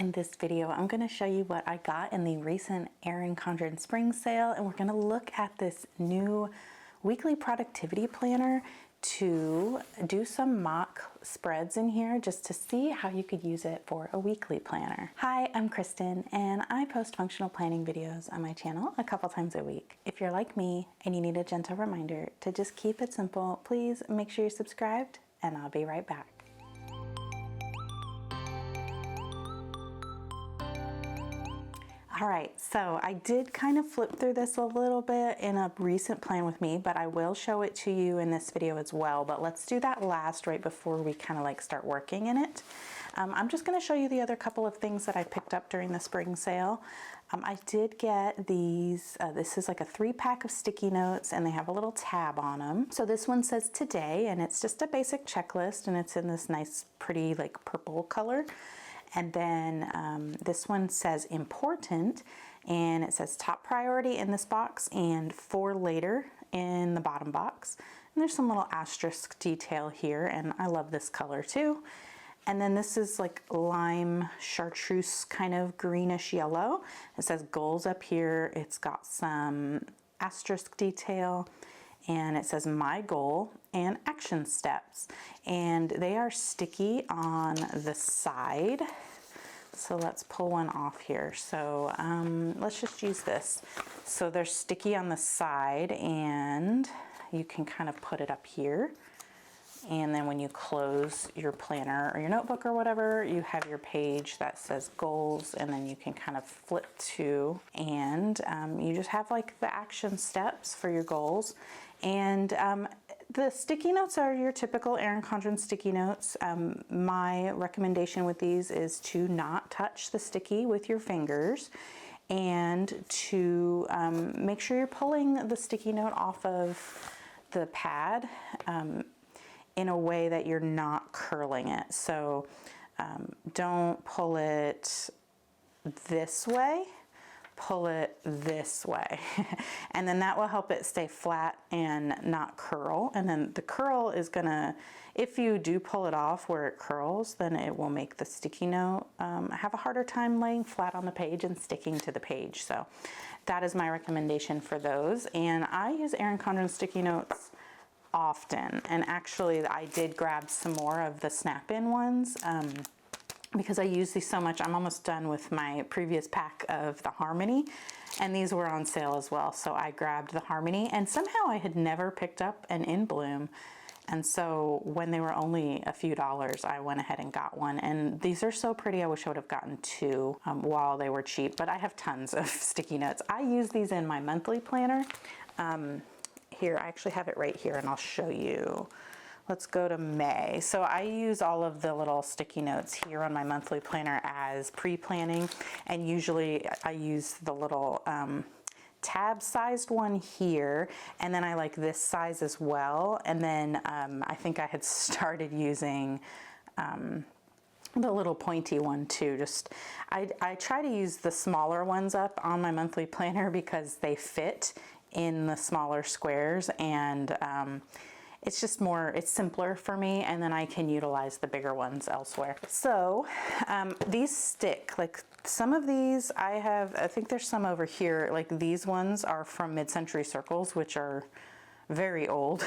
In this video, I'm going to show you what I got in the recent Erin Condren Spring Sale, and we're going to look at this new weekly productivity planner to do some mock spreads in here just to see how you could use it for a weekly planner. Hi, I'm Kristen, and I post functional planning videos on my channel a couple times a week. If you're like me and you need a gentle reminder to just keep it simple, please make sure you're subscribed, and I'll be right back. All right, so I did kind of flip through this a little bit in a recent plan with me, but I will show it to you in this video as well. But let's do that last right before we kind of like start working in it. I'm just going to show you the other couple of things that I picked up during the spring sale. I did get these, this is like a 3-pack of sticky notes, and they have a little tab on them. So this one says today, and it's just a basic checklist, and it's in this nice pretty like purple color. And then this one says important, and it says top priority in this box and for later in the bottom box. And there's some little asterisk detail here, and I love this color too. And then this is like lime chartreuse kind of greenish yellow. It says goals up here. It's got some asterisk detail, and it says my goal and action steps, and they are sticky on the side. So let's pull one off here. So let's just use this. So they're sticky on the side, and you can kind of put it up here. And then when you close your planner or your notebook or whatever, you have your page that says goals, and then you can kind of flip to, and you just have like the action steps for your goals. And the sticky notes are your typical Erin Condren sticky notes. My recommendation with these is to not touch the sticky with your fingers, and to make sure you're pulling the sticky note off of the pad in a way that you're not curling it. So don't pull it this way, pull it this way. And then that will help it stay flat and not curl. And then the curl is gonna, if you do pull it off where it curls, then it will make the sticky note have a harder time laying flat on the page and sticking to the page. So that is my recommendation for those. And I use Erin Condren sticky notes often, and actually I did grab some more of the snap-in ones because I use these so much. I'm almost done with my previous pack of the Harmony, and these were on sale as well, so I grabbed the Harmony, and somehow I had never picked up an In Bloom, and so when they were only a few dollars, I went ahead and got one. And these are so pretty. I wish I would have gotten two while they were cheap, but I have tons of sticky notes. I use these in my monthly planner. Here, I actually have it right here, and I'll show you. Let's go to May. So I use all of the little sticky notes here on my monthly planner as pre-planning, and usually I use the little tab-sized one here, and then I like this size as well. And then I think I had started using the little pointy one too. Just I try to use the smaller ones up on my monthly planner because they fit in the smaller squares, and it's just more, it's simpler for me, and then I can utilize the bigger ones elsewhere. So these stick, like some of these I think there's some over here, like these ones are from Mid-Century Circles, which are very old,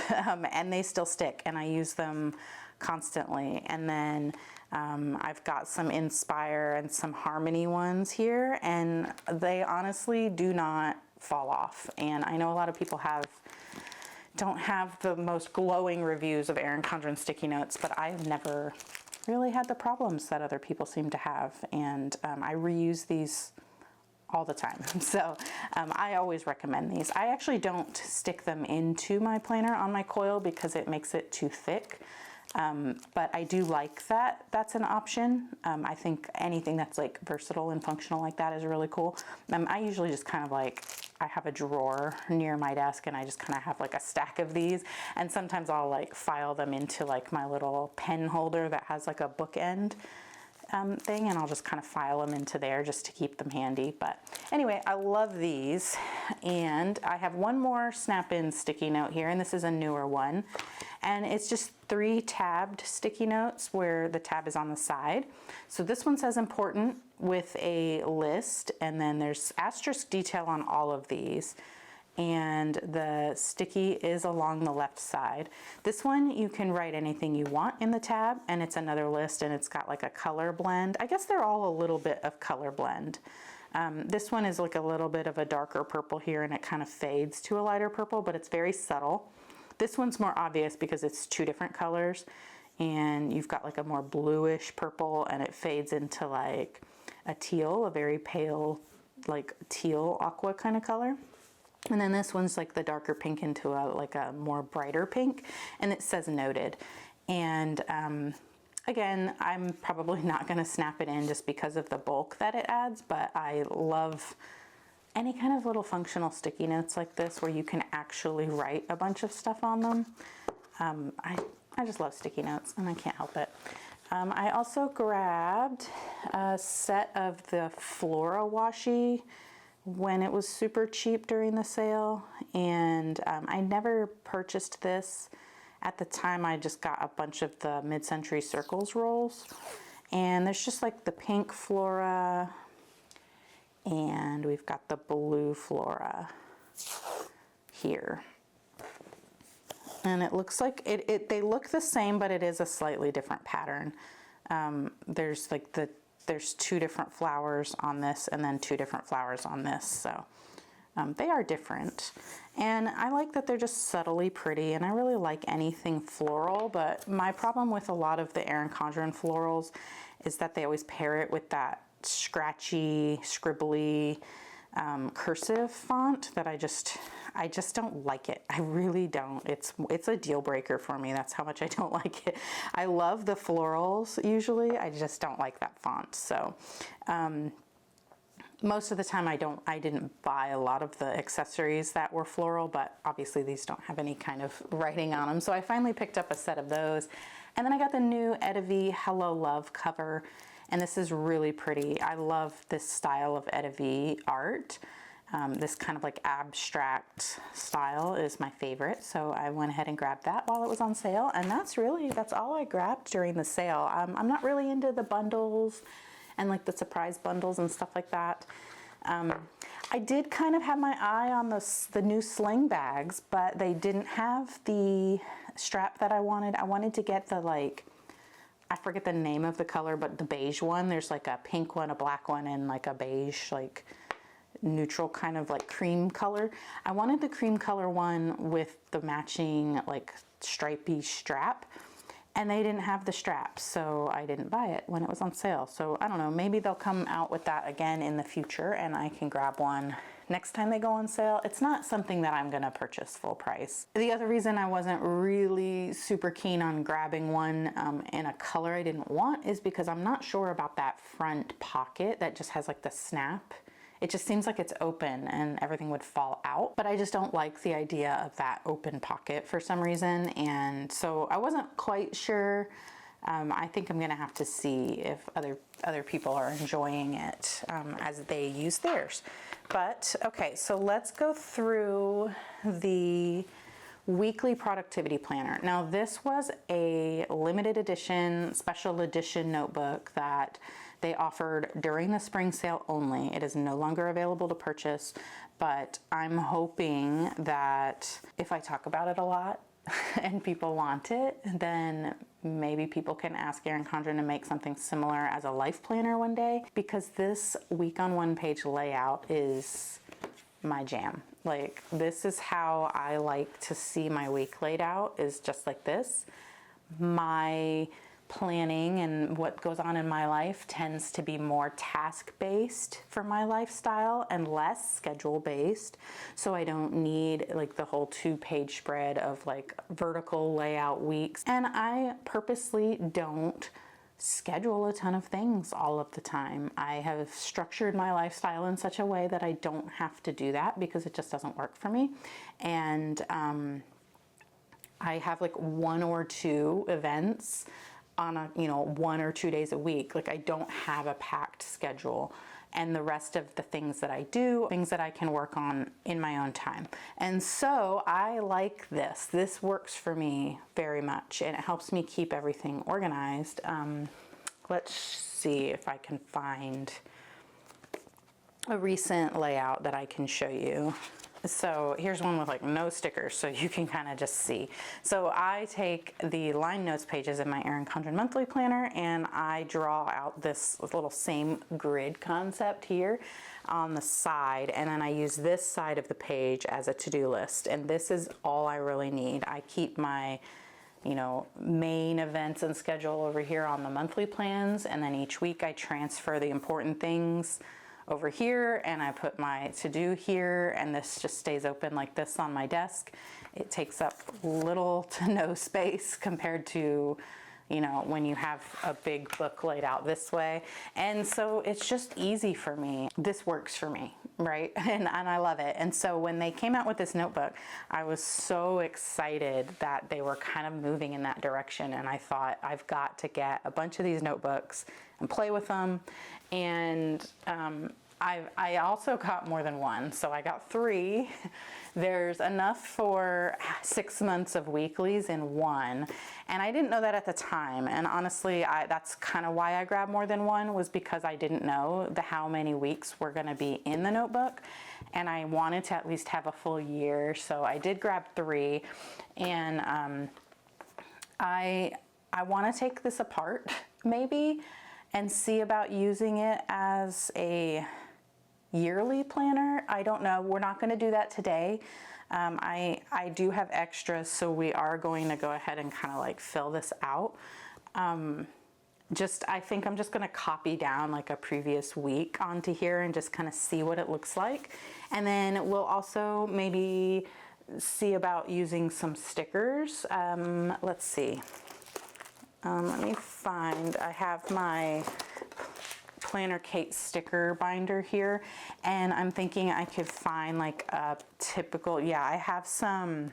and they still stick, and I use them constantly. And then I've got some Inspire and some Harmony ones here, and they honestly do not fall off. And I know a lot of people don't have the most glowing reviews of Erin Condren sticky notes, but I've never really had the problems that other people seem to have. And I reuse these all the time. So I always recommend these. I actually don't stick them into my planner on my coil because it makes it too thick. But I do like that that's an option. I think anything that's like versatile and functional like that is really cool. I usually just kind of like, I have a drawer near my desk, and I just kind of have like a stack of these, and sometimes I'll like file them into like my little pen holder that has like a bookend thing, and I'll just kind of file them into there just to keep them handy. But anyway, I love these. And I have one more snap-in sticky note here, and this is a newer one. And it's just 3 tabbed sticky notes where the tab is on the side. So this one says important with a list, and then there's asterisk detail on all of these. And the sticky is along the left side. This one, you can write anything you want in the tab, and it's another list, and it's got like a color blend. I guess they're all a little bit of color blend. This one is like a little bit of a darker purple here, and it kind of fades to a lighter purple, but it's very subtle. This one's more obvious because it's 2 different colors, and you've got like a more bluish purple, and it fades into like a teal, a very pale, like teal aqua kind of color. And then this one's like the darker pink into like a more brighter pink, and it says noted. And again, I'm probably not going to snap it in just because of the bulk that it adds, but I love any kind of little functional sticky notes like this where you can actually write a bunch of stuff on them. I just love sticky notes, and I can't help it. I also grabbed a set of the Flora washi when it was super cheap during the sale, and I never purchased this at the time. I just got a bunch of the Mid-Century Circles rolls, and there's just like the pink Flora, and we've got the blue Flora here, and it looks like they look the same, but it is a slightly different pattern. There's 2 different flowers on this, and then 2 different flowers on this, so they are different. And I like that they're just subtly pretty, and I really like anything floral, but my problem with a lot of the Erin Condren florals is that they always pair it with that scratchy, scribbly, cursive font that I just don't like it. I really don't. It's a deal breaker for me. That's how much I don't like it. I love the florals usually. I just don't like that font. So most of the time I didn't buy a lot of the accessories that were floral, but obviously these don't have any kind of writing on them. So I finally picked up a set of those. And then I got the new Edavi Hello Love cover. And this is really pretty. I love this style of Edavi art. This kind of like abstract style is my favorite. So I went ahead and grabbed that while it was on sale. And that's all I grabbed during the sale. I'm not really into the bundles and like the surprise bundles and stuff like that. I did kind of have my eye on the new sling bags, but they didn't have the strap that I wanted. I wanted to get the I forget the name of the color, but the beige one. There's like a pink one, a black one, and like a beige, like neutral kind of like cream color. I wanted the cream color one with the matching like stripy strap, and they didn't have the strap, so I didn't buy it when it was on sale. So I don't know, maybe they'll come out with that again in the future, and I can grab one next time they go on sale. It's not something that I'm gonna purchase full price. The other reason I wasn't really super keen on grabbing one in a color I didn't want is because I'm not sure about that front pocket that just has like the snap. It just seems like it's open and everything would fall out, but I just don't like the idea of that open pocket for some reason. And so I wasn't quite sure. I think I'm gonna have to see if other people are enjoying it as they use theirs. But okay, so let's go through the weekly productivity planner. Now this was a limited edition, special edition notebook that they offered during the spring sale only. It is no longer available to purchase, but I'm hoping that if I talk about it a lot and people want it, then maybe people can ask Erin Condren to make something similar as a life planner one day, because this week on one page layout is my jam. Like, this is how I like to see my week laid out, is just like this. My planning and what goes on in my life tends to be more task-based for my lifestyle and less schedule-based. So I don't need like the whole 2-page spread of like vertical layout weeks. And I purposely don't schedule a ton of things all of the time. I have structured my lifestyle in such a way that I don't have to do that because it just doesn't work for me. And I have like 1 or 2 events on a, 1 or 2 days a week. Like I don't have a packed schedule. And the rest of the things that I do, things that I can work on in my own time. And so I like this. This works for me very much, and it helps me keep everything organized. Let's see if I can find a recent layout that I can show you. So here's one with like no stickers, so you can kind of just see. So I take the line notes pages in my Erin Condren monthly planner, and I draw out this little same grid concept here on the side, and then I use this side of the page as a to-do list, and this is all I really need. I keep my main events and schedule over here on the monthly plans, and then each week I transfer the important things over here, and I put my to-do here, and this just stays open like this on my desk. It takes up little to no space compared to when you have a big book laid out this way. And so it's just easy for me. This works for me, right? And I love it. And so when they came out with this notebook, I was so excited that they were kind of moving in that direction. And I thought, I've got to get a bunch of these notebooks and play with them. And I also got more than one, so I got 3. There's enough for 6 months of weeklies in one, and I didn't know that at the time. And honestly, that's kind of why I grabbed more than one, was because I didn't know how many weeks were going to be in the notebook, and I wanted to at least have a full year. So I did grab 3, and I want to take this apart maybe and see about using it as a yearly planner. I don't know. We're not going to do that today. I do have extras, so we are going to go ahead and kind of like fill this out. I think I'm just going to copy down like a previous week onto here and just kind of see what it looks like. And then we'll also maybe see about using some stickers. Let's see. Let me find, I have my PlannerKate sticker binder here, and I'm thinking I could find like a typical, I have some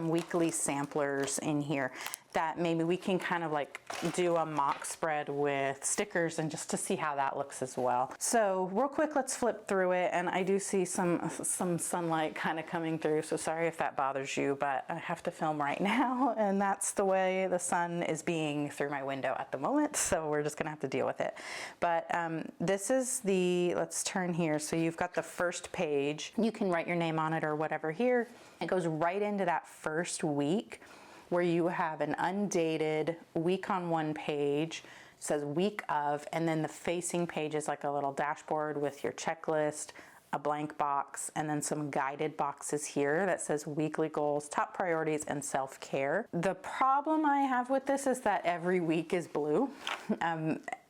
weekly samplers in here that maybe we can kind of like do a mock spread with stickers, and just to see how that looks as well. So real quick, let's flip through it, and I do see some sunlight kind of coming through, so sorry if that bothers you, but I have to film right now, and that's the way the sun is being through my window at the moment, so we're just gonna have to deal with it. But this is let's turn here, so you've got the first page. You can write your name on it or whatever here. It goes right into that first week, where you have an undated week on one page. It says week of, and then the facing page is like a little dashboard with your checklist, a blank box, and then some guided boxes here that says weekly goals, top priorities, and self-care. The problem I have with this is that every week is blue.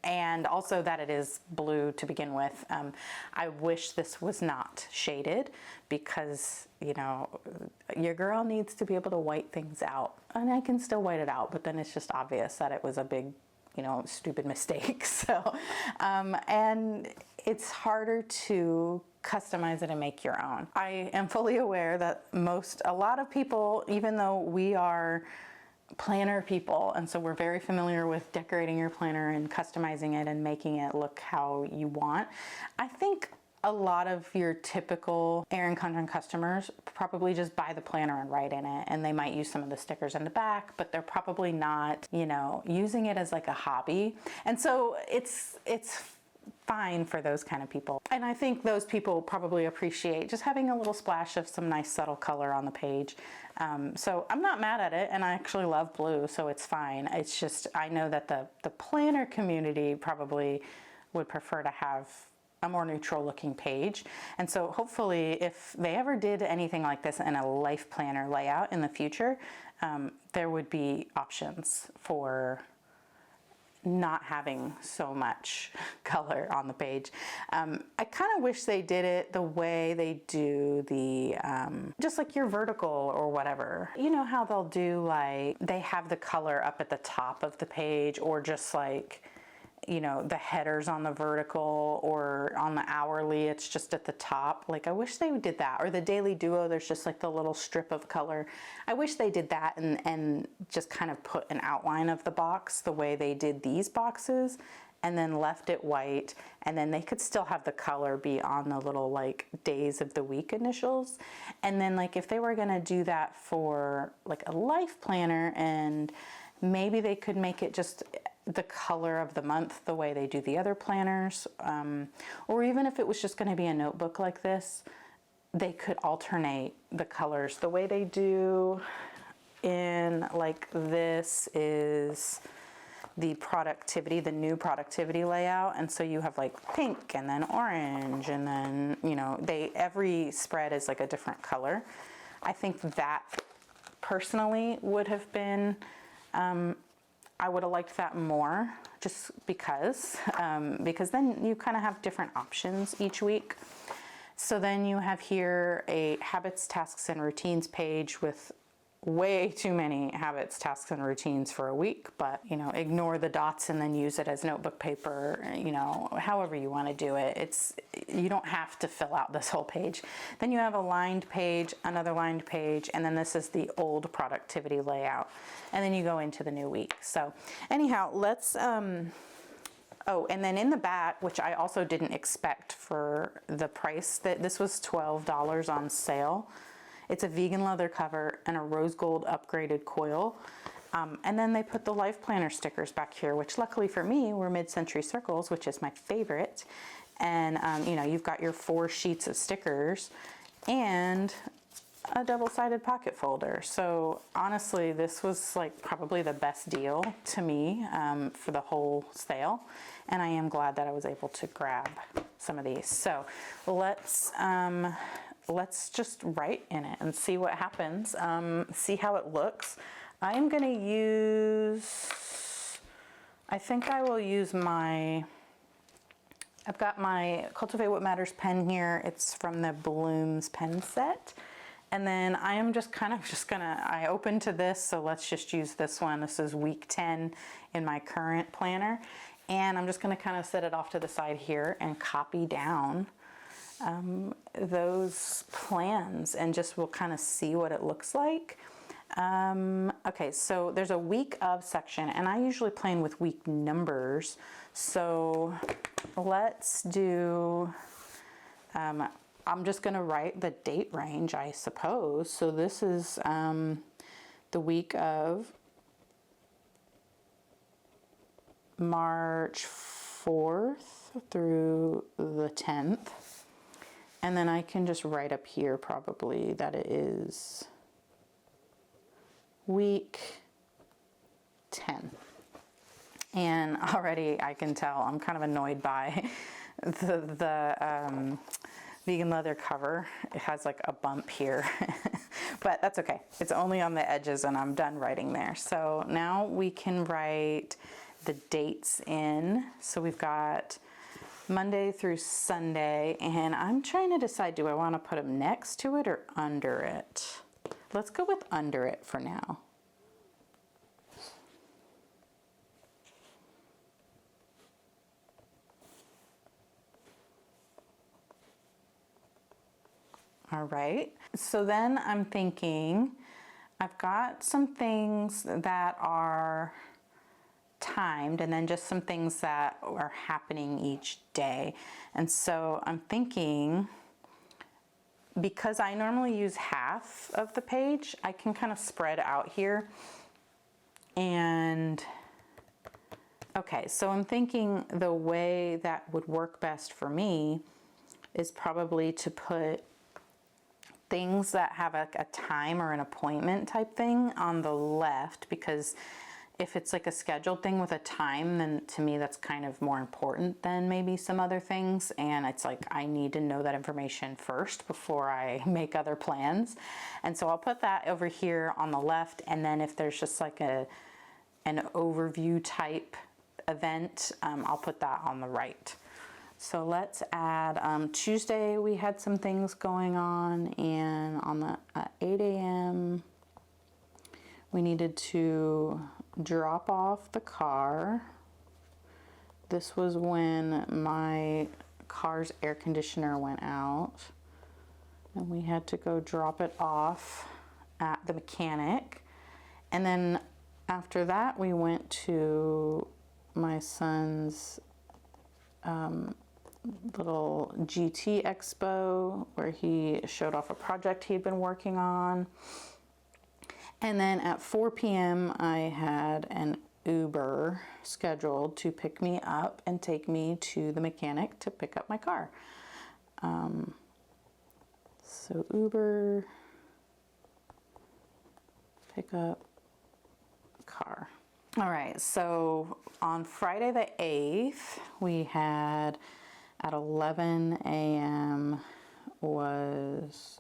And also that it is blue to begin with. I wish this was not shaded, because your girl needs to be able to white things out, and I can still white it out, but then it's just obvious that it was a big stupid mistake. So and it's harder to customize it and make your own. I am fully aware that a lot of people, even though we are planner people, and so we're very familiar with decorating your planner and customizing it and making it look how you want, I think a lot of your typical Erin Condren customers probably just buy the planner and write in it, and they might use some of the stickers in the back, but they're probably not, using it as like a hobby. And so it's fine for those kind of people. And I think those people probably appreciate just having a little splash of some nice subtle color on the page. So I'm not mad at it, and I actually love blue, so it's fine. It's just, I know that the planner community probably would prefer to have a more neutral looking page. And so hopefully if they ever did anything like this in a life planner layout in the future, there would be options for not having so much color on the page. I kind of wish they did it the way they do the, just like your vertical or whatever. You know how they'll do, like, they have the color up at the top of the page, or just like you know, the headers on the vertical, or on the hourly, it's just at the top. Like, I wish they did that. Or the daily duo, there's just like the little strip of color. I wish they did that and just kind of put an outline of the box the way they did these boxes, and then left it white, and then they could still have the color be on the little like days of the week initials. And then like if they were gonna do that for like a life planner, and maybe they could make it just the color of the month the way they do the other planners, or even if it was just going to be a notebook like this, they could alternate the colors the way they do in, like, this is the productivity, the new productivity layout, and so you have like pink and then orange, and then, you know, every spread is like a different color. I think that personally would have been, I would have liked that more, just because then you kind of have different options each week. So then you have here a habits, tasks, and routines page with way too many habits, tasks, and routines for a week, but, you know, ignore the dots and then use it as notebook paper, you know, however you want to do it. You don't have to fill out this whole page. Then you have a lined page, another lined page, and then this is the old productivity layout. And then you go into the new week. So anyhow, let's, oh, and then in the back, which I also didn't expect for the price, that this was $12 on sale. It's a vegan leather cover and a rose gold upgraded coil. And then they put the life planner stickers back here, which luckily for me were mid-century circles, which is my favorite. And you know, you've got your 4 sheets of stickers and a double-sided pocket folder. So honestly, this was like probably the best deal to me for the whole sale. And I am glad that I was able to grab some of these. So let's just write in it and see what happens, see how it looks. I am going to use, I think I will use I've got my Cultivate What Matters pen here. It's from the Blooms pen set. And then I am just gonna, I opened to this, so let's just use this one. This is week 10 in my current planner. And I'm just gonna kind of set it off to the side here and copy down those plans, and just we'll kind of see what it looks like. Okay, so there's a week of section, and I usually plan with week numbers. So let's do, I'm just going to write the date range, I suppose. So this is the week of March 4th through the 10th. And then I can just write up here probably that it is week 10. And already I can tell I'm kind of annoyed by the vegan leather cover. It has like a bump here, but that's okay. It's only on the edges and I'm done writing there. So now we can write the dates in. So we've got Monday through Sunday, and I'm trying to decide, do I want to put them next to it or under it? Let's go with under it for now. All right, so then I'm thinking I've got some things that are timed, and then just some things that are happening each day. And so I'm thinking, because I normally use half of the page, I can kind of spread out here. And okay, so I'm thinking the way that would work best for me is probably to put things that have a time or an appointment type thing on the left, because if it's like a scheduled thing with a time, then to me that's kind of more important than maybe some other things. And it's like I need to know that information first before I make other plans. And so I'll put that over here on the left. And then if there's just like an overview type event, I'll put that on the right. So let's add Tuesday. We had some things going on, and on the 8 a.m. we needed to drop off the car, This was when my car's air conditioner went out and we had to go drop it off at the mechanic. And then after that, we went to my son's little GT expo where he showed off a project he'd been working on. And then at 4 p.m. I had an Uber scheduled to pick me up and take me to the mechanic to pick up my car. So Uber, pick up car. All right, so on Friday the 8th, we had at 11 a.m. was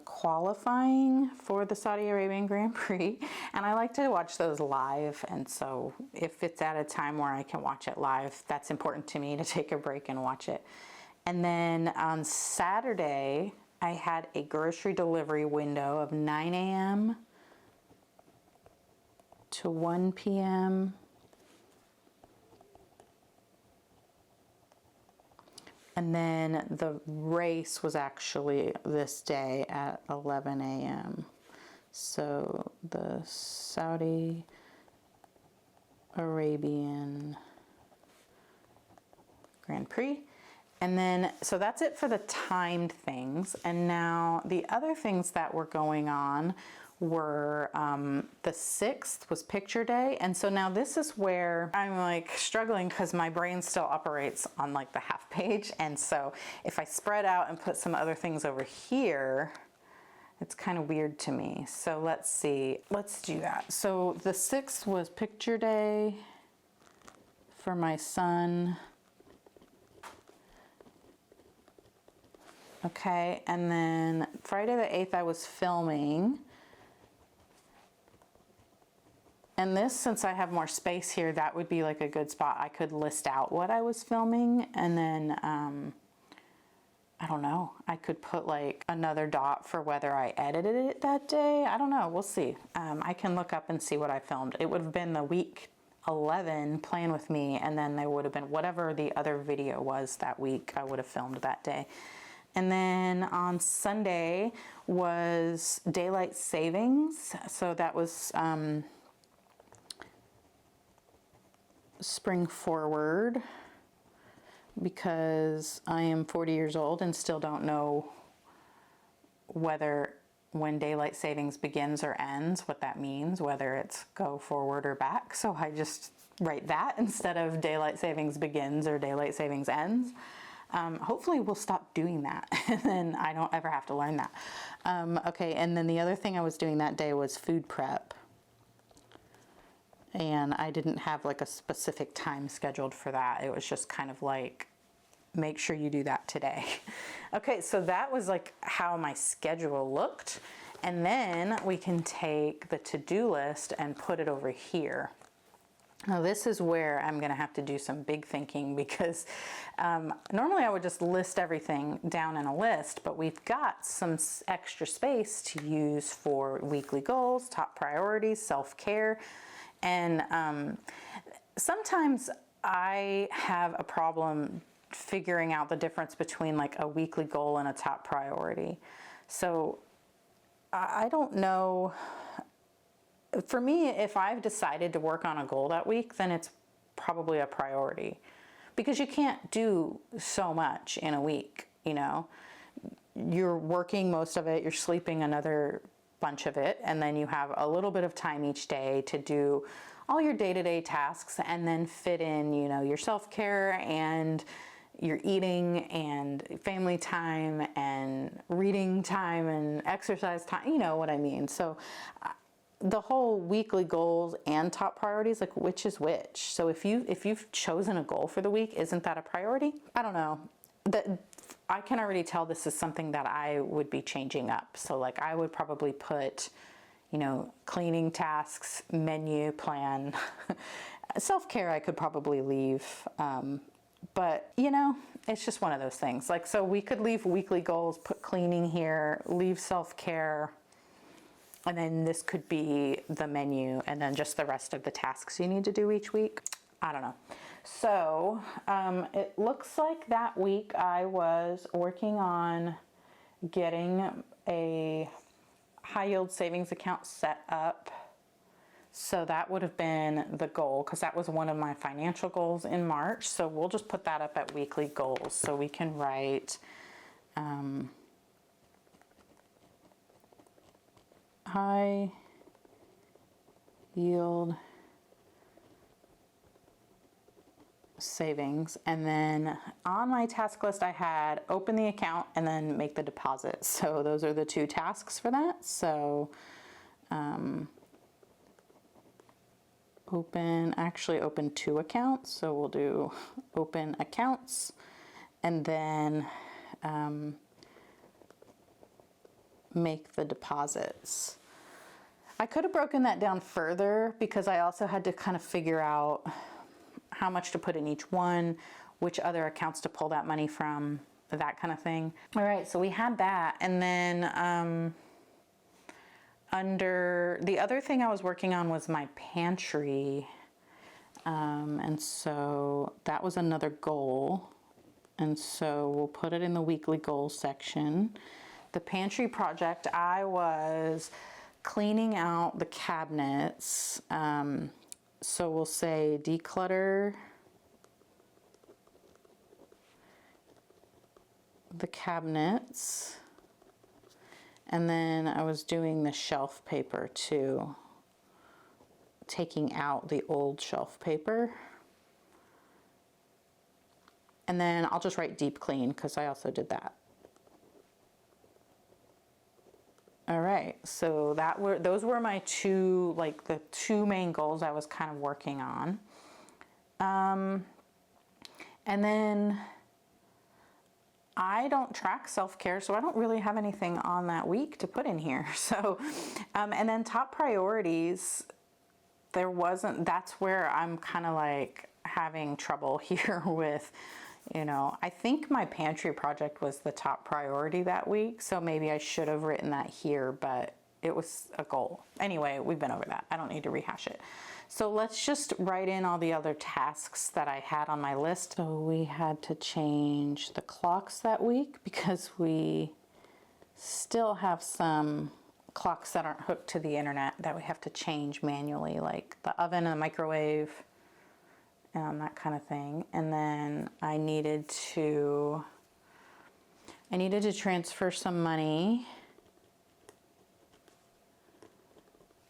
qualifying for the Saudi Arabian Grand Prix, and I like to watch those live, and so if it's at a time where I can watch it live, that's important to me to take a break and watch it. And then on Saturday, I had a grocery delivery window of 9 a.m. to 1 p.m. And then the race was actually this day at 11 a.m. So the Saudi Arabian Grand Prix. And then, so that's it for the timed things. And now the other things that were going on were the 6th was picture day. And so now this is where I'm like struggling because my brain still operates on like the half page. And so if I spread out and put some other things over here, it's kind of weird to me. So let's see, let's do that. So the 6th was picture day for my son. Okay, and then Friday the 8th I was filming. And this, since I have more space here, that would be like a good spot. I could list out what I was filming, and then, I don't know, I could put like another dot for whether I edited it that day. I don't know, we'll see. I can look up and see what I filmed. It would have been the week 11 Plan With Me, and then there would have been whatever the other video was that week I would have filmed that day. And then on Sunday was daylight savings. So that was spring forward, because I am 40 years old and still don't know when daylight savings begins or ends, what that means, whether it's go forward or back. So I just write that instead of daylight savings begins or daylight savings ends. Hopefully we'll stop doing that and then I don't ever have to learn that. Okay, and then the other thing I was doing that day was food prep. And I didn't have like a specific time scheduled for that. It was just kind of like, make sure you do that today. Okay, so that was like how my schedule looked. And then we can take the to-do list and put it over here. Now this is where I'm gonna have to do some big thinking, because normally I would just list everything down in a list, but we've got some extra space to use for weekly goals, top priorities, self-care. And sometimes I have a problem figuring out the difference between like a weekly goal and a top priority. So I don't know. For me, if I've decided to work on a goal that week, then it's probably a priority, because you can't do so much in a week. You know, you're working most of it, you're sleeping another bunch of it, and then you have a little bit of time each day to do all your day-to-day tasks, and then fit in, you know, your self-care and your eating and family time and reading time and exercise time, you know what I mean. So the whole weekly goals and top priorities, like which is which? So if you've chosen a goal for the week, isn't that a priority? I don't know. I can already tell this is something that I would be changing up. So like I would probably put, you know, cleaning tasks, menu plan, self-care I could probably leave. But you know, it's just one of those things. Like, so we could leave weekly goals, put cleaning here, leave self-care And then this could be the menu and then just the rest of the tasks you need to do each week. I don't know. So it looks like that week I was working on getting a high yield savings account set up. So that would have been the goal, because that was one of my financial goals in March. So we'll just put that up at weekly goals. So we can write high yield savings, and then on my task list I had open the account and then make the deposit. So those are the two tasks for that. So open two accounts. So we'll do open accounts and then make the deposits. I could have broken that down further because I also had to kind of figure out how much to put in each one, which other accounts to pull that money from, that kind of thing. All right, so we had that. And then under the other thing I was working on was my pantry. And so that was another goal. And so we'll put it in the weekly goals section. The pantry project, I was cleaning out the cabinets. So we'll say declutter the cabinets. And then I was doing the shelf paper too, taking out the old shelf paper. And then I'll just write deep clean because I also did that. All right, so those were my two, like the two main goals I was kind of working on. And then I don't track self-care, so I don't really have anything on that week to put in here. So, and then top priorities, that's where I'm kind of like having trouble here with, I think my pantry project was the top priority that week. So maybe I should have written that here, but it was a goal. Anyway, we've been over that. I don't need to rehash it. So let's just write in all the other tasks that I had on my list. So we had to change the clocks that week because we still have some clocks that aren't hooked to the internet that we have to change manually, like the oven and the microwave. That kind of thing. And then I needed to transfer some money.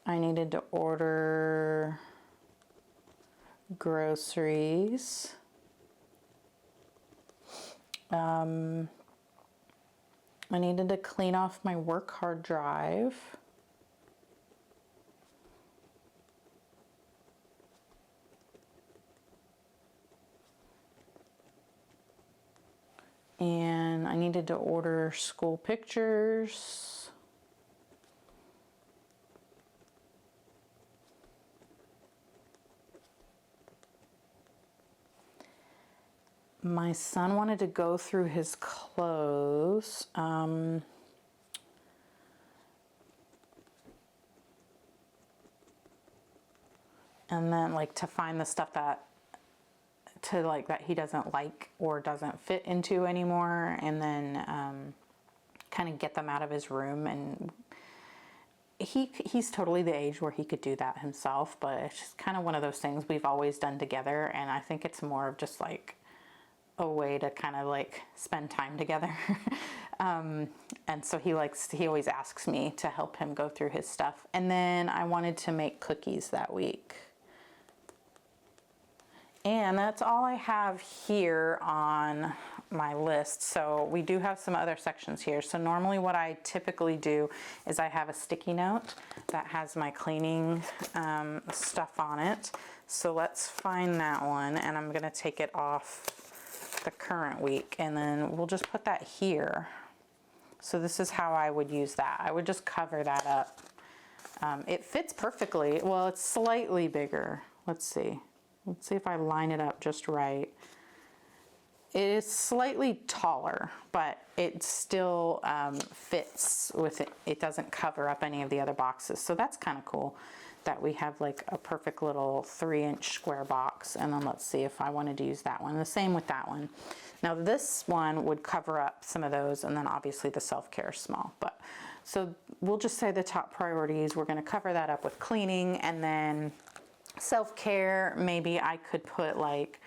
I needed to order groceries. I needed to clean off my work hard drive. And I needed to order school pictures. My son wanted to go through his clothes. And then like to find the stuff that he doesn't like or doesn't fit into anymore, and then kind of get them out of his room. And he's totally the age where he could do that himself, but it's just kind of one of those things we've always done together, and I think it's more of just like a way to kind of like spend time together. And so he always asks me to help him go through his stuff. And then I wanted to make cookies that week. And that's all I have here on my list. So we do have some other sections here. So normally what I typically do is I have a sticky note that has my cleaning stuff on it. So let's find that one, and I'm gonna take it off the current week, and then we'll just put that here. So this is how I would use that. I would just cover that up. It fits perfectly. Well, it's slightly bigger. Let's see if I line it up just right. it is slightly taller, but it still fits with it. It doesn't cover up any of the other boxes. So that's kind of cool that we have like a perfect little 3-inch square box. And then let's see if I wanted to use that one. The same with that one. Now this one would cover up some of those, and then obviously the self-care is small. But so we'll just say the top priorities, we're going to cover that up with cleaning, and then self-care, maybe I could put like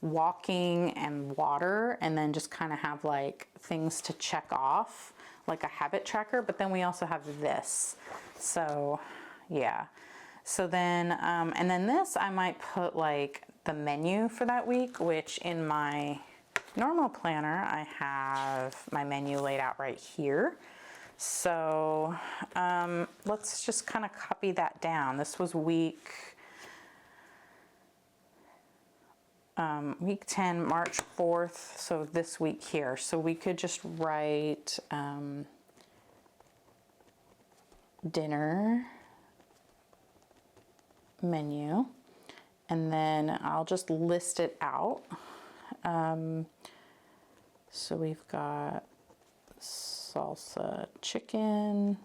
walking and water, and then just kind of have like things to check off, like a habit tracker. But then we also have this. So yeah. So then, and then this, I might put like the menu for that week, which in my normal planner, I have my menu laid out right here. So let's just kind of copy that down. This was week 10, March 4th. So this week here. So we could just write dinner menu, and then I'll just list it out. So we've got salsa chicken,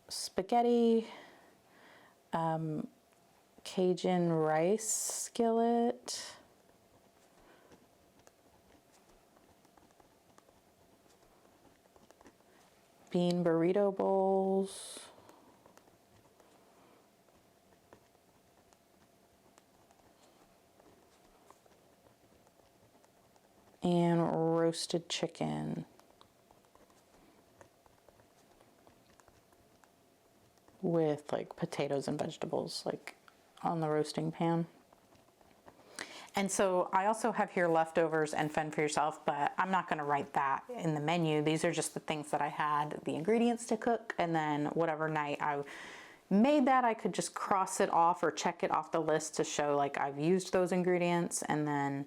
spaghetti, Cajun rice skillet, bean burrito bowls, and roasted chicken with like potatoes and vegetables like on the roasting pan. And so I also have here leftovers and fend for yourself, but I'm not going to write that in the menu. These are just the things that I had the ingredients to cook, and then whatever night I made that, I could just cross it off or check it off the list to show like I've used those ingredients. And then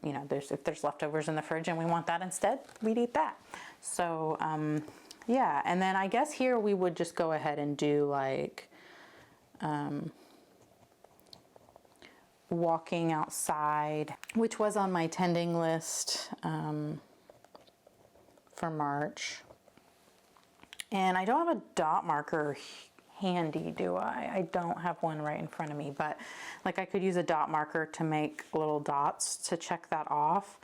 you know, if there's leftovers in the fridge and we want that instead, we'd eat that. So yeah, and then I guess here we would just go ahead and do like walking outside, which was on my tending list for March. And I don't have a dot marker handy, do I? I don't have one right in front of me, but like I could use a dot marker to make little dots to check that off.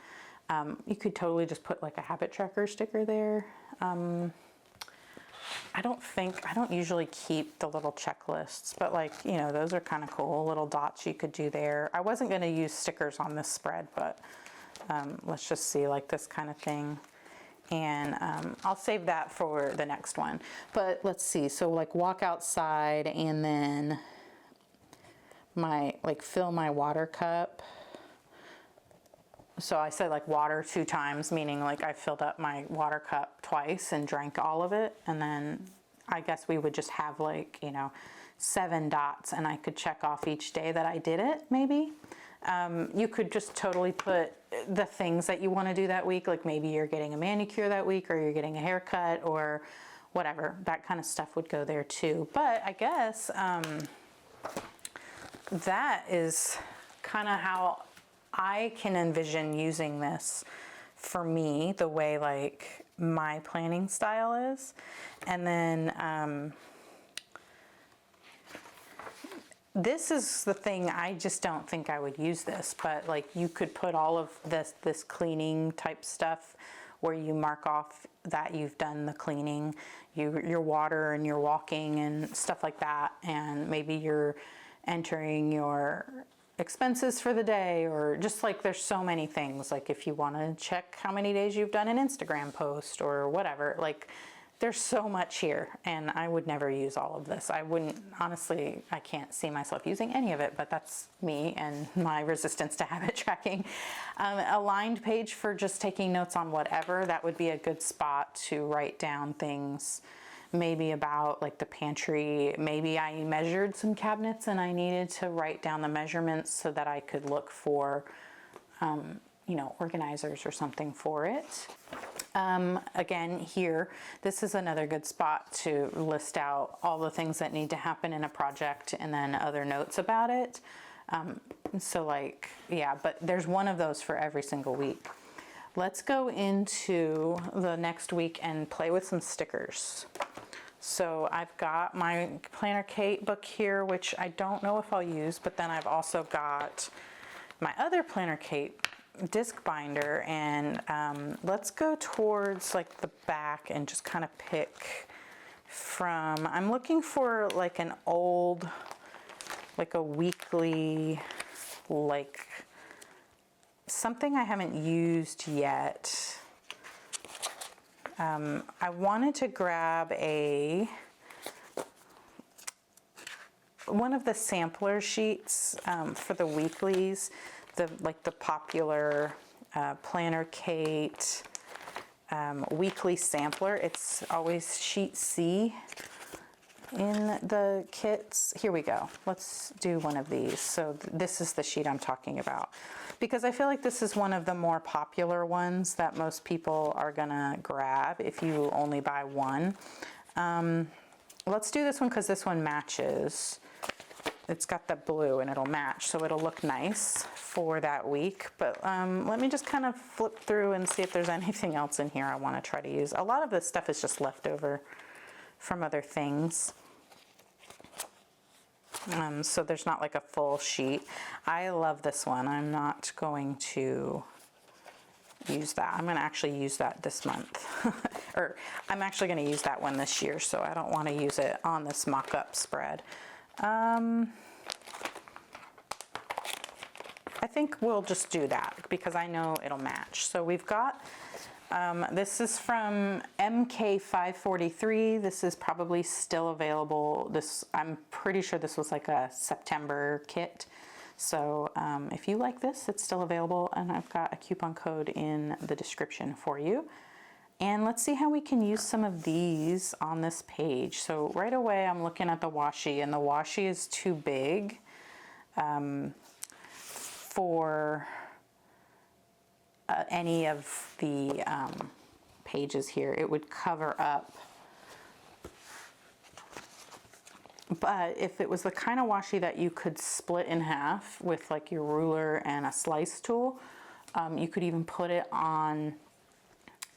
You could totally just put like a habit tracker sticker there. I don't usually keep the little checklists, but like, you know, those are kind of cool little dots you could do there. I wasn't going to use stickers on this spread, but let's just see, like this kind of thing. And I'll save that for the next one. But let's see, so like walk outside, and then fill my water cup. So I said like water 2 times, meaning like I filled up my water cup twice and drank all of it. And then I guess we would just have like, you know, 7 dots, and I could check off each day that I did it, maybe. You could just totally put the things that you want to do that week, like maybe you're getting a manicure that week, or you're getting a haircut, or whatever. That kind of stuff would go there too. But I guess that is kind of how I can envision using this for me, the way like my planning style is. And then this is the thing, I just don't think I would use this, but like you could put all of this cleaning type stuff where you mark off that you've done the cleaning, your water and your walking and stuff like that. And maybe you're entering your expenses for the day, or just like there's so many things, like if you want to check how many days you've done an Instagram post or whatever, like there's so much here, and I would never use all of this. I wouldn't, honestly, I can't see myself using any of it, but that's me and my resistance to habit tracking. A lined page for just taking notes on whatever, that would be a good spot to write down things maybe about like the pantry. Maybe I measured some cabinets and I needed to write down the measurements so that I could look for, you know, organizers or something for it. Again, here, this is another good spot to list out all the things that need to happen in a project and then other notes about it. So like, yeah, but there's one of those for every single week. Let's go into the next week and play with some stickers. So I've got my PlannerKate book here, which I don't know if I'll use, but then I've also got my other PlannerKate disc binder, and let's go towards like the back and just kind of pick from, I'm looking for like an old, like a weekly, like something I haven't used yet. I wanted to grab one of the sampler sheets for the weeklies, like the popular PlannerKate weekly sampler. It's always sheet C in the kits. Here we go. Let's do one of these. So this is the sheet I'm talking about, because I feel like this is one of the more popular ones that most people are gonna grab if you only buy one. Let's do this one because this one matches. It's got the blue and it'll match, so it'll look nice for that week. But let me just kind of flip through and see if there's anything else in here I want to try to use. A lot of this stuff is just leftover from other things. So there's not like a full sheet. I love this one. I'm not going to use that. I'm going to actually use that this month. Or I'm actually going to use that one this year, so I don't want to use it on this mock-up spread. I think we'll just do that because I know it'll match. So we've got, this is from MK543. This is probably still available. I'm pretty sure this was like a September kit. So if you like this, it's still available, and I've got a coupon code in the description for you. And let's see how we can use some of these on this page. So right away, I'm looking at the washi, and the washi is too big for any of the pages here. It would cover up. But if it was the kind of washi that you could split in half with like your ruler and a slice tool, you could even put it on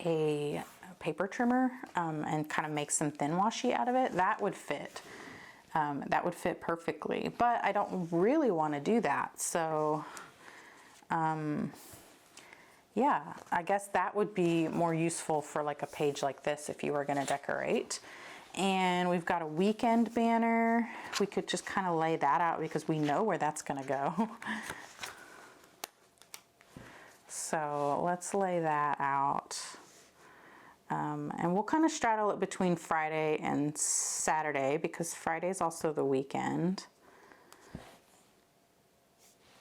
a paper trimmer and kind of make some thin washi out of it. That would fit. That would fit perfectly, but I don't really want to do that. So yeah, I guess that would be more useful for like a page like this if you were going to decorate. And we've got a weekend banner. We could just kind of lay that out because we know where that's going to go. So let's lay that out. And we'll kind of straddle it between Friday and Saturday because Friday is also the weekend.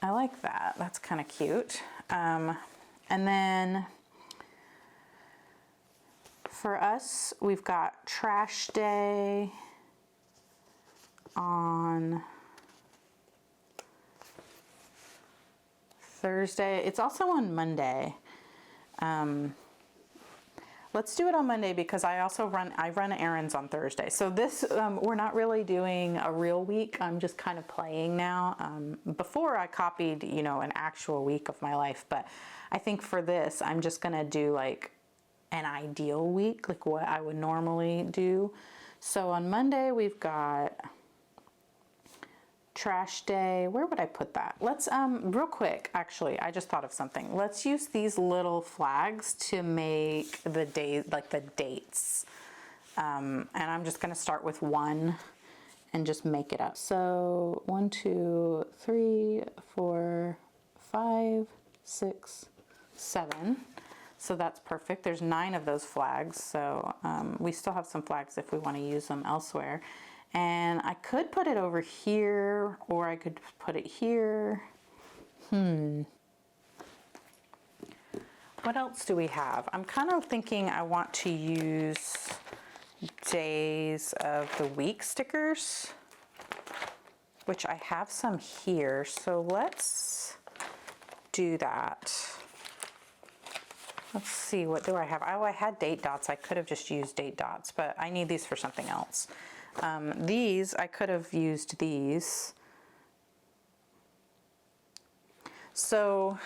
I like that. That's kind of cute. And then for us, we've got trash day on Thursday. It's also on Monday. Let's do it on Monday because I run errands on Thursday. So this, we're not really doing a real week. I'm just kind of playing now. Before I copied, you know, an actual week of my life, but I think for this, I'm just gonna do like an ideal week, like what I would normally do. So on Monday, we've got trash day. Where would I put that? Let's, real quick, actually, I just thought of something. Let's use these little flags to make the day, like the dates. And I'm just gonna start with one and just make it up. So 1, 2, 3, 4, 5, 6, 7. So that's perfect. There's 9 of those flags. So we still have some flags if we want to use them elsewhere. And I could put it over here, or I could put it here. What else do we have? I'm kind of thinking I want to use days of the week stickers, which I have some here. So let's do that. Let's see, what do I have? Oh, I had date dots. I could have just used date dots, but I need these for something else. These, I could have used these. So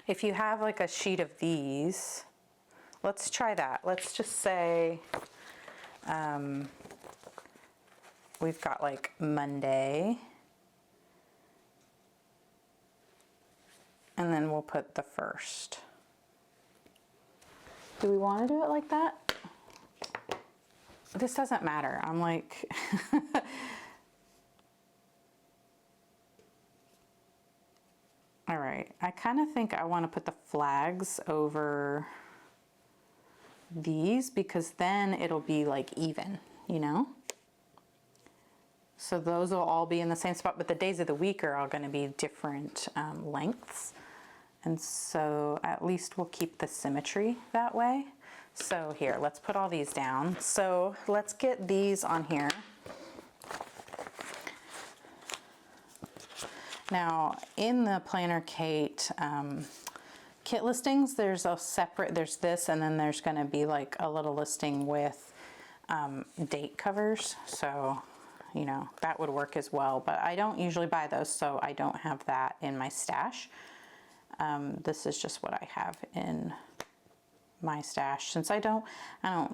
if you have like a sheet of these, let's try that. Let's just say we've got like Monday, and then we'll put the 1st. Do we want to do it like that? This doesn't matter. I'm like, all right. I kind of think I want to put the flags over these because then it'll be like even, you know? So those will all be in the same spot, but the days of the week are all going to be different lengths. And so at least we'll keep the symmetry that way. So here, let's put all these down. So let's get these on here. Now in the PlannerKate kit listings, there's a separate, there's this, and then there's going to be like a little listing with date covers. So, you know, that would work as well, but I don't usually buy those, so I don't have that in my stash. This is just what I have in my stash, since I don't,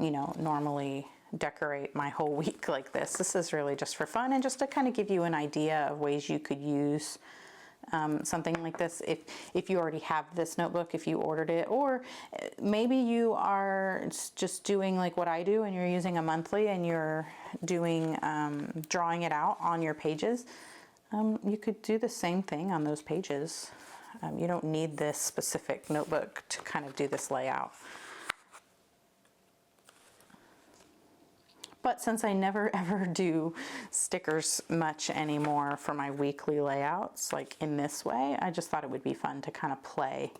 you know, normally decorate my whole week like this. This is really just for fun and just to kind of give you an idea of ways you could use something like this if you already have this notebook, if you ordered it, or maybe you are just doing like what I do and you're using a monthly and you're doing drawing it out on your pages. You could do the same thing on those pages. You don't need this specific notebook to kind of do this layout. But since I never ever do stickers much anymore for my weekly layouts, like in this way, I just thought it would be fun to kind of play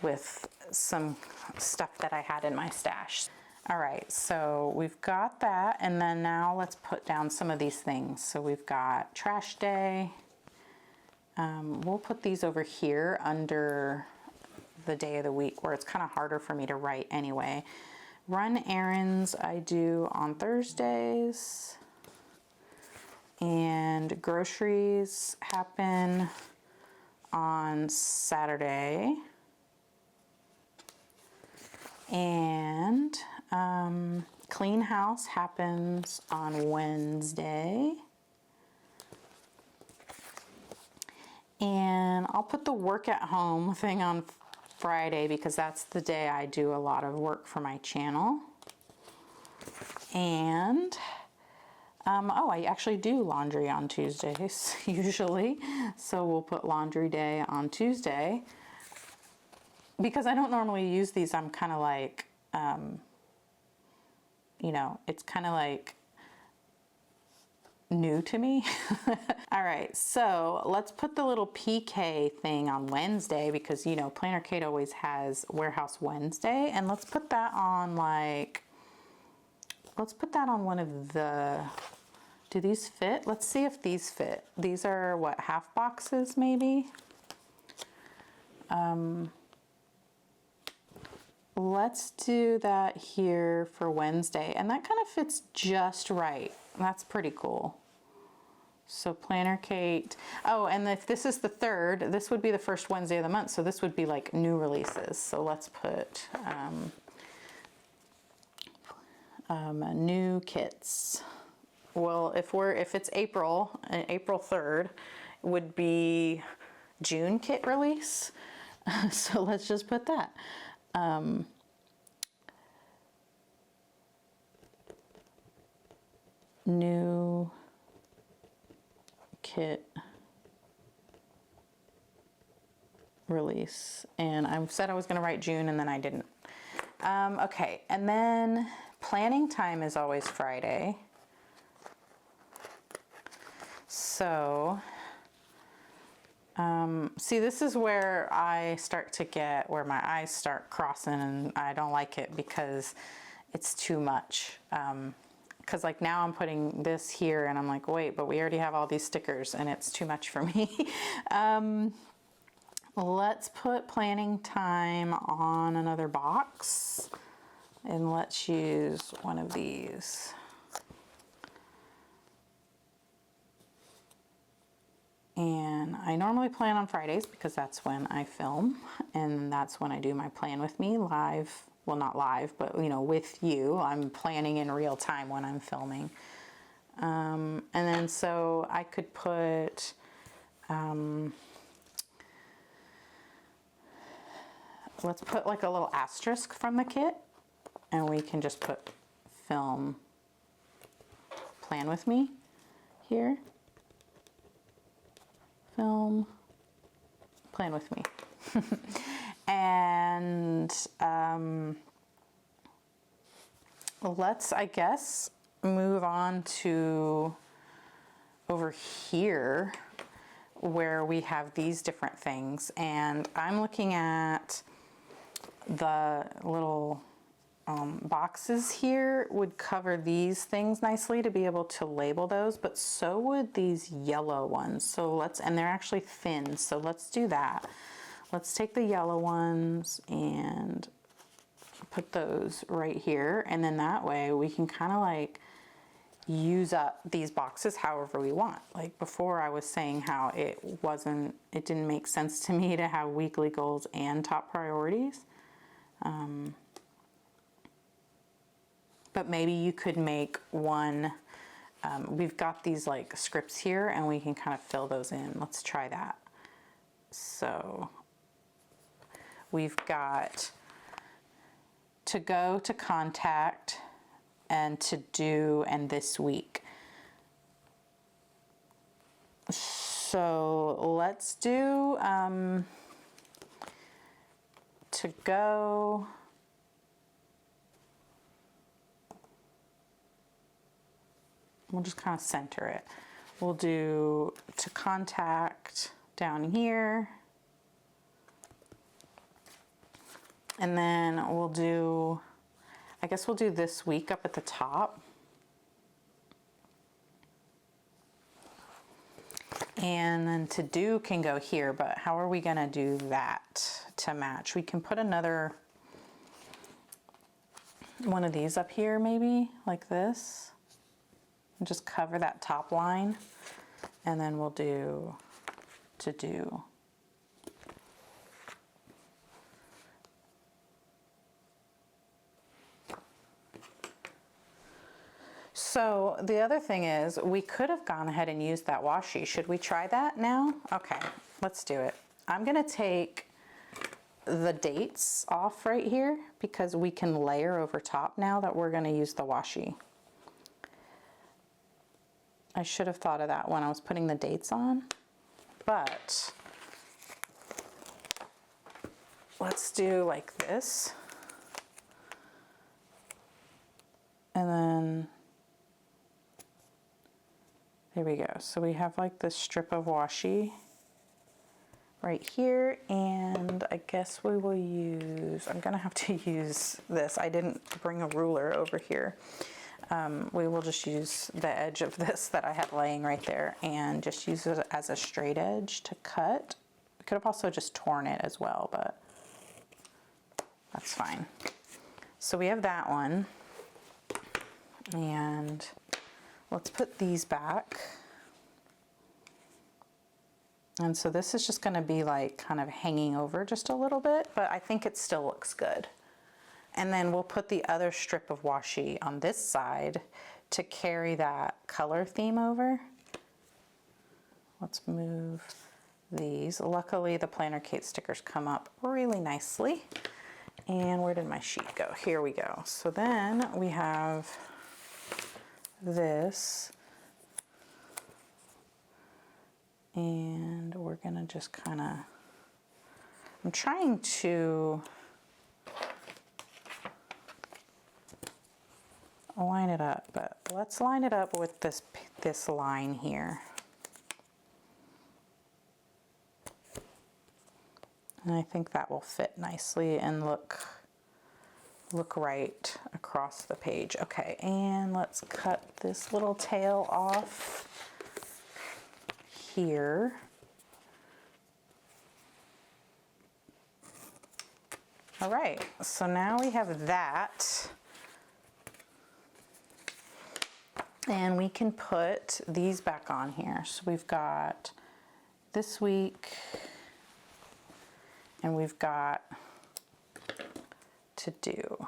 with some stuff that I had in my stash. All right, so we've got that, and then now let's put down some of these things. So we've got trash day. We'll put these over here under the day of the week where it's kind of harder for me to write anyway. Run errands I do on Thursdays, and groceries happen on Saturday, and clean house happens on Wednesday. And I'll put the work at home thing on Friday because that's the day I do a lot of work for my channel. And, oh, I actually do laundry on Tuesdays usually. So we'll put laundry day on Tuesday. Because I don't normally use these, I'm kind of like, you know, it's kind of like new to me. All right, so let's put the little PK thing on Wednesday because, you know, PlannerKate always has Warehouse Wednesday, and let's put that on like, let's put that on one of the, do these fit? Let's see if these fit. These are what, half boxes maybe? Let's do that here for Wednesday, and that kind of fits just right. That's pretty cool. So PlannerKate, oh, and if this is the 3rd, this would be the first Wednesday of the month, so this would be like new releases. So let's put new kits. Well, if it's April 3rd, it would be June kit release. So let's just put that. New kit release, and I said I was going to write June and then I didn't. Okay, and then planning time is always Friday. So see, this is where I start to get where my eyes start crossing, and I don't like it because it's too much. Because like now I'm putting this here and I'm like, wait, but we already have all these stickers and it's too much for me. let's put planning time on another box, and let's use one of these. And I normally plan on Fridays because that's when I film, and that's when I do my plan with me live. Well, not live, but you know, with you. I'm planning in real time when I'm filming. And then so I could put, let's put like a little asterisk from the kit, and we can just put film plan with me here. Film plan with me. And let's, I guess, move on to over here where we have these different things. And I'm looking at the little boxes here would cover these things nicely to be able to label those, but so would these yellow ones. So let's, and they're actually thin, so let's do that. Let's take the yellow ones and put those right here, and then that way we can kind of like use up these boxes however we want. Like before I was saying how it didn't make sense to me to have weekly goals and top priorities. But maybe you could make one, we've got these like scripts here and we can kind of fill those in. Let's try that. So we've got to go, to contact, and to do, and this week. So let's do to go. We'll just kind of center it. We'll do to contact down here. And then we'll do, I guess we'll do this week up at the top. And then to do can go here, but how are we gonna do that to match? We can put another one of these up here maybe, like this. And just cover that top line, and then we'll do to do. So the other thing is we could have gone ahead and used that washi. Should we try that now? Okay, let's do it. I'm gonna take the dates off right here because we can layer over top now that we're gonna use the washi. I should have thought of that when I was putting the dates on, but let's do like this. And then there we go. So we have like this strip of washi right here, and I guess we will use, I'm gonna have to use this. I didn't bring a ruler over here. We will just use the edge of this that I had laying right there and just use it as a straight edge to cut. We could have also just torn it as well, but that's fine. So we have that one, and let's put these back. And so this is just gonna be like kind of hanging over just a little bit, but I think it still looks good. And then we'll put the other strip of washi on this side to carry that color theme over. Let's move these. Luckily, the PlannerKate stickers come up really nicely. And where did my sheet go? Here we go. So then we have this. And we're gonna just kind of, I'm trying to line it up, but let's line it up with this line here. And I think that will fit nicely and look right across the page. Okay, and let's cut this little tail off here. All right, so now we have that. And we can put these back on here. So we've got this week, and we've got to do.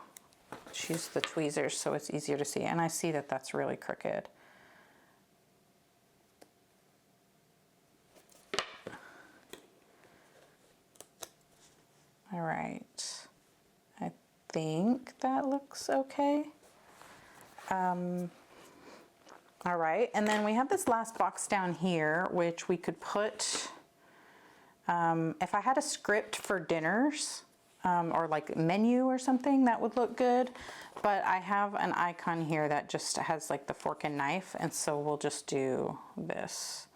Choose the tweezers so it's easier to see. And I see that that's really crooked. All right, I think that looks okay. All right, and then we have this last box down here, which we could put, if I had a script for dinners, or like menu or something, that would look good. But I have an icon here that just has like the fork and knife, and so we'll just do this.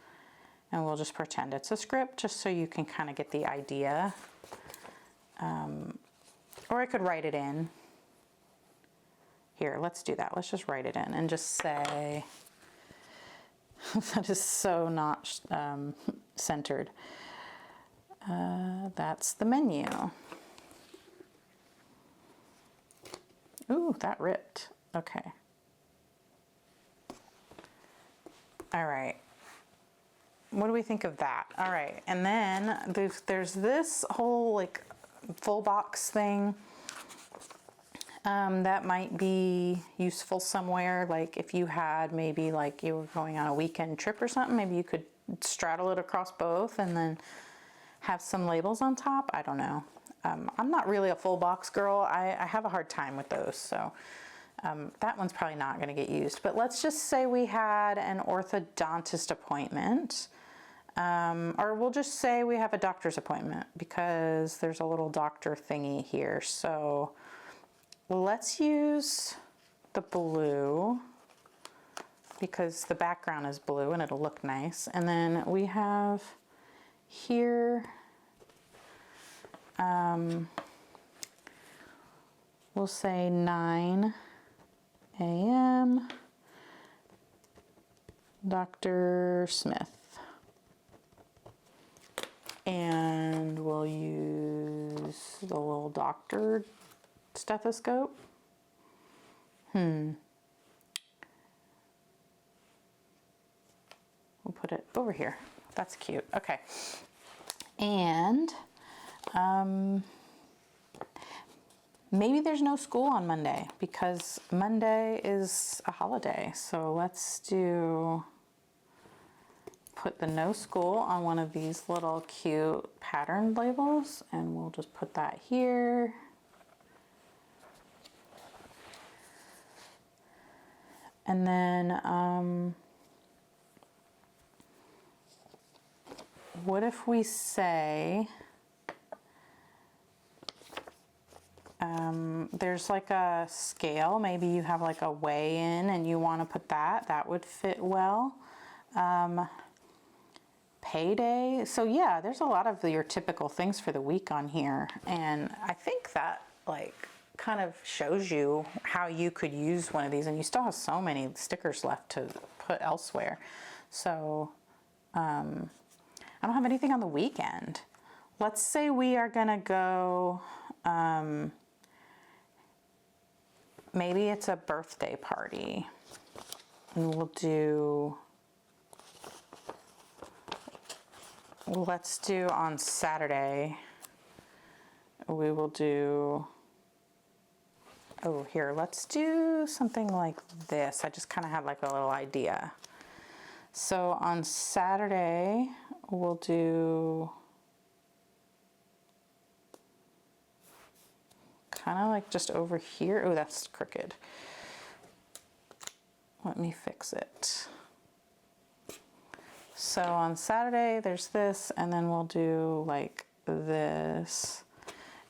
And we'll just pretend it's a script, just so you can kind of get the idea. Or I could write it in. Here, let's do that. Let's just write it in and just say, that is so not centered. That's the menu. Ooh, that ripped. Okay. All right. What do we think of that? All right, and then there's this whole like full box thing that might be useful somewhere. Like if you had maybe like you were going on a weekend trip or something, maybe you could straddle it across both and then have some labels on top. I don't know. I'm not really a full box girl. I have a hard time with those, so that one's probably not going to get used. But let's just say we had an orthodontist appointment, or we'll just say we have a doctor's appointment because there's a little doctor thingy here. So let's use the blue because the background is blue and it'll look nice. And then we have here, we'll say 9 a.m. Dr. Smith. And we'll use the little doctor stethoscope. We'll put it over here. That's cute. Okay. And maybe there's no school on Monday because Monday is a holiday. So let's put the no school on one of these little cute patterned labels, and we'll just put that here. And then what if we say there's like a scale, maybe you have like a weigh in and you want to put that would fit well. Payday. So yeah, there's a lot of your typical things for the week on here, and I think that like kind of shows you how you could use one of these, and you still have so many stickers left to put elsewhere. So I don't have anything on the weekend. Let's say we are gonna go, maybe it's a birthday party, and let's do on Saturday, we will do, oh here, let's do something like this. I just kind of had like a little idea. So on Saturday, we'll do kind of like just over here. Oh, that's crooked. Let me fix it. So on Saturday, there's this, and then we'll do like this.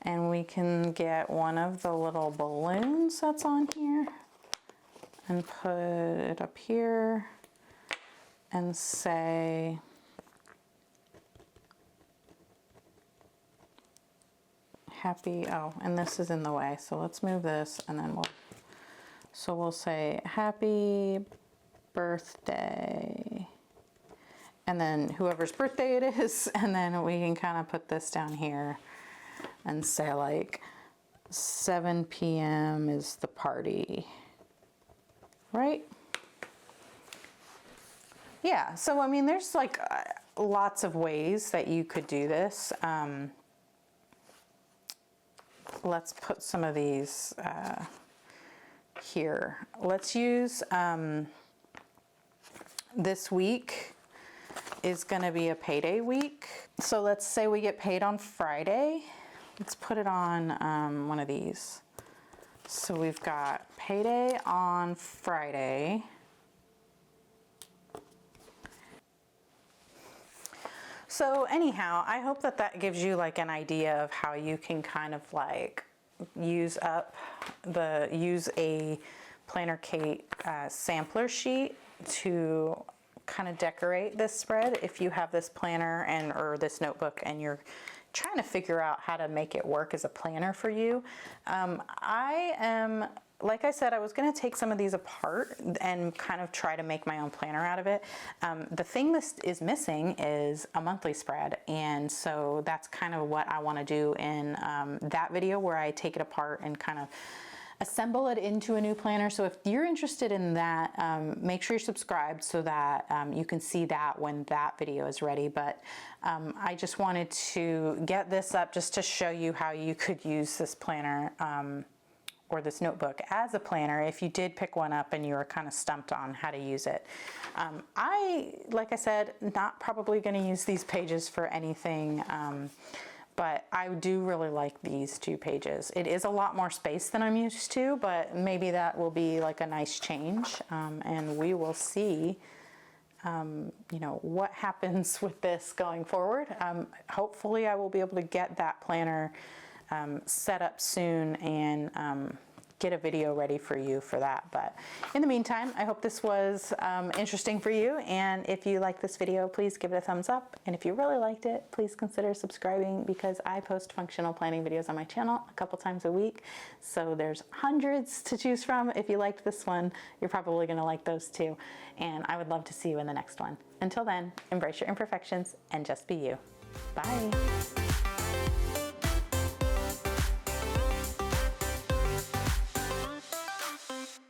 And we can get one of the little balloons that's on here and put it up here and say, happy, oh, and this is in the way. So let's move this, and then we'll say happy birthday. And then whoever's birthday it is, and then we can kind of put this down here and say like, 7 p.m. is the party, right? Yeah, so I mean, there's like lots of ways that you could do this. Let's put some of these here. Let's use this week is going to be a payday week. So let's say we get paid on Friday. Let's put it on one of these. So we've got payday on Friday. So anyhow, I hope that that gives you like an idea of how you can kind of like use a PlannerKate sampler sheet to kind of decorate this spread if you have this planner or this notebook and you're trying to figure out how to make it work as a planner for you. Like I said, I was going to take some of these apart and kind of try to make my own planner out of it. The thing that is missing is a monthly spread, and so that's kind of what I want to do in that video where I take it apart and kind of assemble it into a new planner. So if you're interested in that, make sure you're subscribed so that you can see that when that video is ready. But I just wanted to get this up just to show you how you could use this planner or this notebook as a planner if you did pick one up and you were kind of stumped on how to use it. Like I said, not probably going to use these pages for anything, but I do really like these 2 pages. It is a lot more space than I'm used to, but maybe that will be like a nice change, and we will see you know, what happens with this going forward. Hopefully I will be able to get that planner set up soon and get a video ready for you for that. But in the meantime, I hope this was interesting for you, and if you like this video, please give it a thumbs up, and if you really liked it, please consider subscribing, because I post functional planning videos on my channel a couple times a week, so there's hundreds to choose from. If you liked this one, you're probably going to like those too, and I would love to see you in the next one. Until then, embrace your imperfections and just be you. Bye.